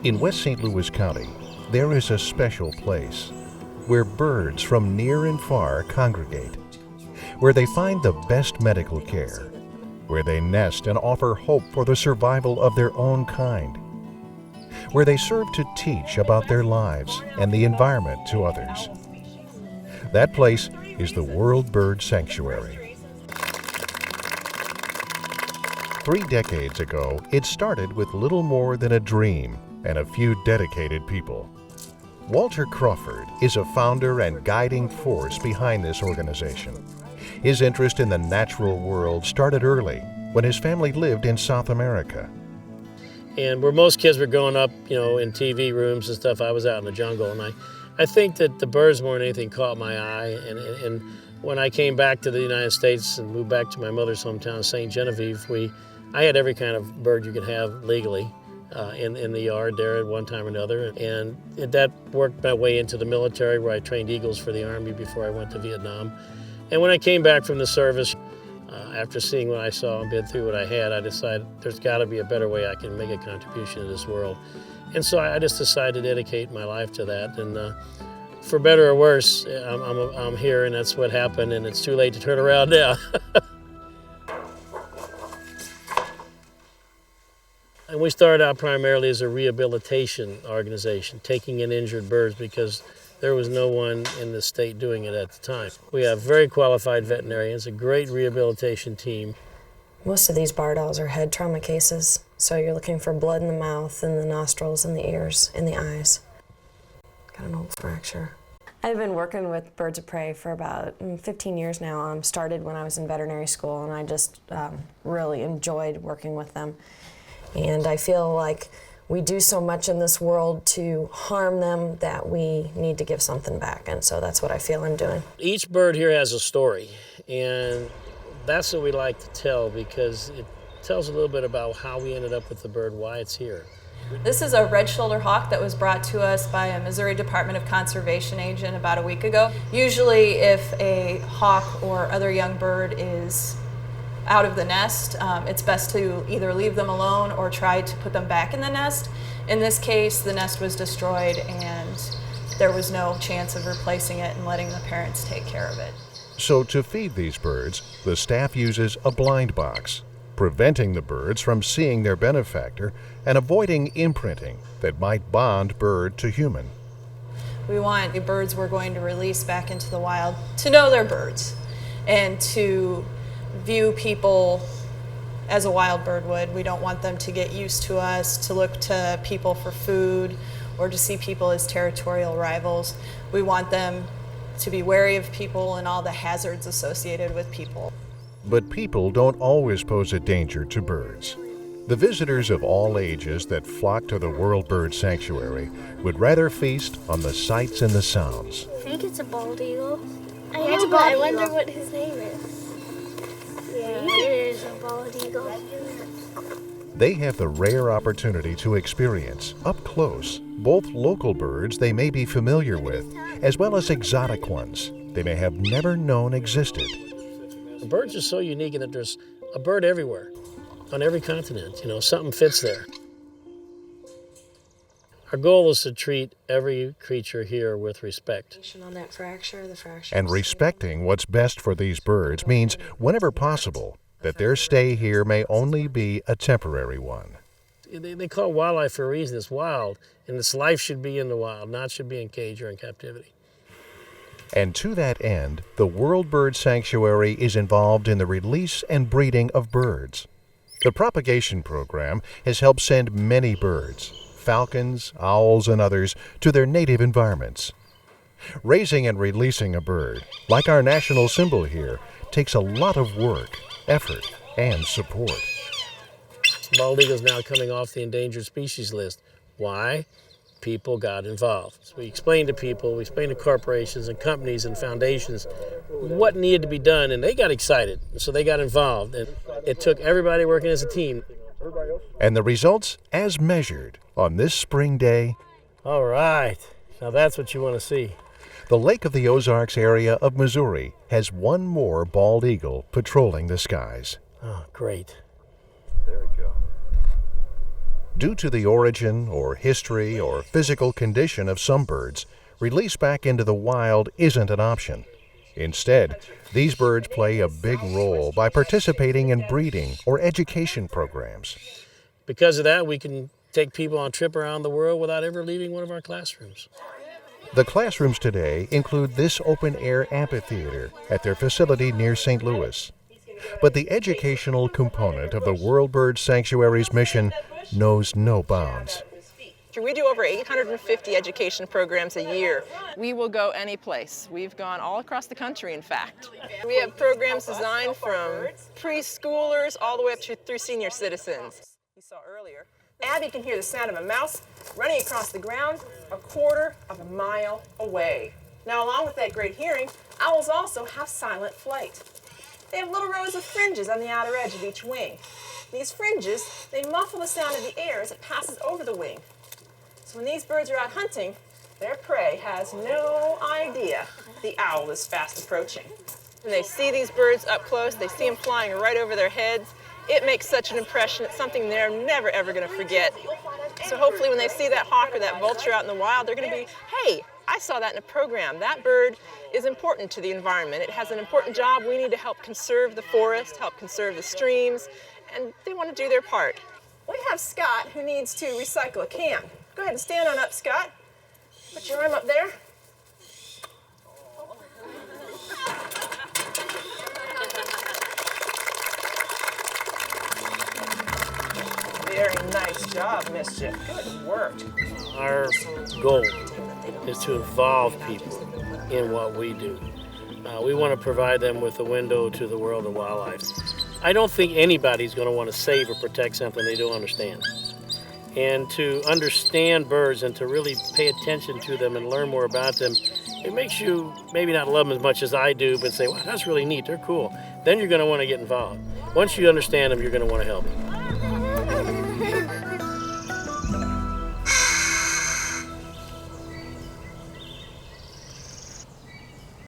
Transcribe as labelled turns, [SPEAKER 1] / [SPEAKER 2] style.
[SPEAKER 1] In West St. Louis County, there is a special place where birds from near and far congregate, where they find the best medical care, where they nest and offer hope for the survival of their own kind, where they serve to teach about their lives and the environment to others. That place is the World Bird Sanctuary. 3 decades ago, it started with little more than a dream and a few dedicated people. Walter Crawford is a founder and guiding force behind this organization. His interest in the natural world started early when his family lived in South America.
[SPEAKER 2] And where most kids were growing up, in TV rooms and stuff, I was out in the jungle. And I think that the birds more than anything caught my eye. And when I came back to the United States and moved back to my mother's hometown, St. Genevieve, I had every kind of bird you could have legally in the yard there at one time or another. And that worked my way into the military, where I trained eagles for the Army before I went to Vietnam. And when I came back from the service, after seeing what I saw and been through what I had, I decided there's got to be a better way I can make a contribution to this world. And so I just decided to dedicate my life to that. And for better or worse, I'm here, and that's what happened, and it's too late to turn around now. And we started out primarily as a rehabilitation organization, taking in injured birds because there was no one in the state doing it at the time. We have very qualified veterinarians, a great rehabilitation team.
[SPEAKER 3] Most of these barred owls are head trauma cases, so you're looking for blood in the mouth, in the nostrils, in the ears, in the eyes. Got an old fracture. I've been working with birds of prey for about 15 years now. Started when I was in veterinary school, and I just really enjoyed working with them. And I feel like we do so much in this world to harm them that we need to give something back, and so that's what I feel I'm doing.
[SPEAKER 2] Each bird here has a story, and that's what we like to tell, because it tells a little bit about how we ended up with the bird, why it's here.
[SPEAKER 4] This is a red-shouldered hawk that was brought to us by a Missouri Department of Conservation agent about a week ago. Usually if a hawk or other young bird is out of the nest, it's best to either leave them alone or try to put them back in the nest. In this case, the nest was destroyed and there was no chance of replacing it and letting the parents take care of it.
[SPEAKER 1] So to feed these birds, the staff uses a blind box, preventing the birds from seeing their benefactor and avoiding imprinting that might bond bird to human.
[SPEAKER 4] We want the birds we're going to release back into the wild to know they're birds and to view people as a wild bird would. We don't want them to get used to us, to look to people for food, or to see people as territorial rivals. We want them to be wary of people and all the hazards associated with people.
[SPEAKER 1] But people don't always pose a danger to birds. The visitors of all ages that flock to the World Bird Sanctuary would rather feast on the sights and the sounds.
[SPEAKER 5] I think it's a bald eagle. I wonder what his name is. Yeah, it is a bald eagle.
[SPEAKER 1] They have the rare opportunity to experience, up close, both local birds they may be familiar with, as well as exotic ones they may have never known existed.
[SPEAKER 2] The birds are so unique in that there's a bird everywhere, on every continent. Something fits there. Our goal is to treat every creature here with respect.
[SPEAKER 3] On that fracture,
[SPEAKER 1] and respecting what's best for these birds means, whenever possible, that their stay here may only be a temporary one.
[SPEAKER 2] They call it wildlife for a reason. It's wild, and its life should be in the wild, not should be in cage or in captivity.
[SPEAKER 1] And to that end, the World Bird Sanctuary is involved in the release and breeding of birds. The propagation program has helped send many birds, falcons, owls, and others, to their native environments. Raising and releasing a bird, like our national symbol here, takes a lot of work, effort, and support.
[SPEAKER 2] Bald eagle's now coming off the endangered species list. Why? People got involved. So we explained to people, we explained to corporations and companies and foundations what needed to be done, and they got excited, so they got involved. And it took everybody working as a team.
[SPEAKER 1] And the results as measured on this spring day.
[SPEAKER 2] All right, now that's what you want to see.
[SPEAKER 1] The Lake of the Ozarks area of Missouri has one more bald eagle patrolling the skies.
[SPEAKER 2] Oh, great.
[SPEAKER 6] There we go.
[SPEAKER 1] Due to the origin or history or physical condition of some birds, release back into the wild isn't an option. Instead, these birds play a big role by participating in breeding or education programs.
[SPEAKER 2] Because of that, we can take people on a trip around the world without ever leaving one of our classrooms.
[SPEAKER 1] The classrooms today include this open-air amphitheater at their facility near St. Louis. But the educational component of the World Bird Sanctuary's mission knows no bounds.
[SPEAKER 6] We do over 850 education programs a year. We will go any place. We've gone all across the country, in fact. We have programs designed from preschoolers all the way up through senior citizens. You saw earlier, Abby can hear the sound of a mouse running across the ground a quarter of a mile away. Now, along with that great hearing, owls also have silent flight. They have little rows of fringes on the outer edge of each wing. These fringes, they muffle the sound of the air as it passes over the wing. So when these birds are out hunting, their prey has no idea the owl is fast approaching. When they see these birds up close, they see them flying right over their heads. It makes such an impression. It's something they're never, ever going to forget. So hopefully when they see that hawk or that vulture out in the wild, they're going to be, hey, I saw that in a program. That bird is important to the environment. It has an important job. We need to help conserve the forest, help conserve the streams, and they want to do their part. We have Scott who needs to recycle a can. Go ahead and stand on up, Scott. Put your arm up there. Very nice job, Mischief. Good work.
[SPEAKER 2] Our goal is to involve people in what we do. We want to provide them with a window to the world of wildlife. I don't think anybody's going to want to save or protect something they don't understand. And to understand birds and to really pay attention to them and learn more about them, it makes you maybe not love them as much as I do, but say, wow, that's really neat, they're cool. Then you're going to want to get involved. Once you understand them, you're going to want to help them.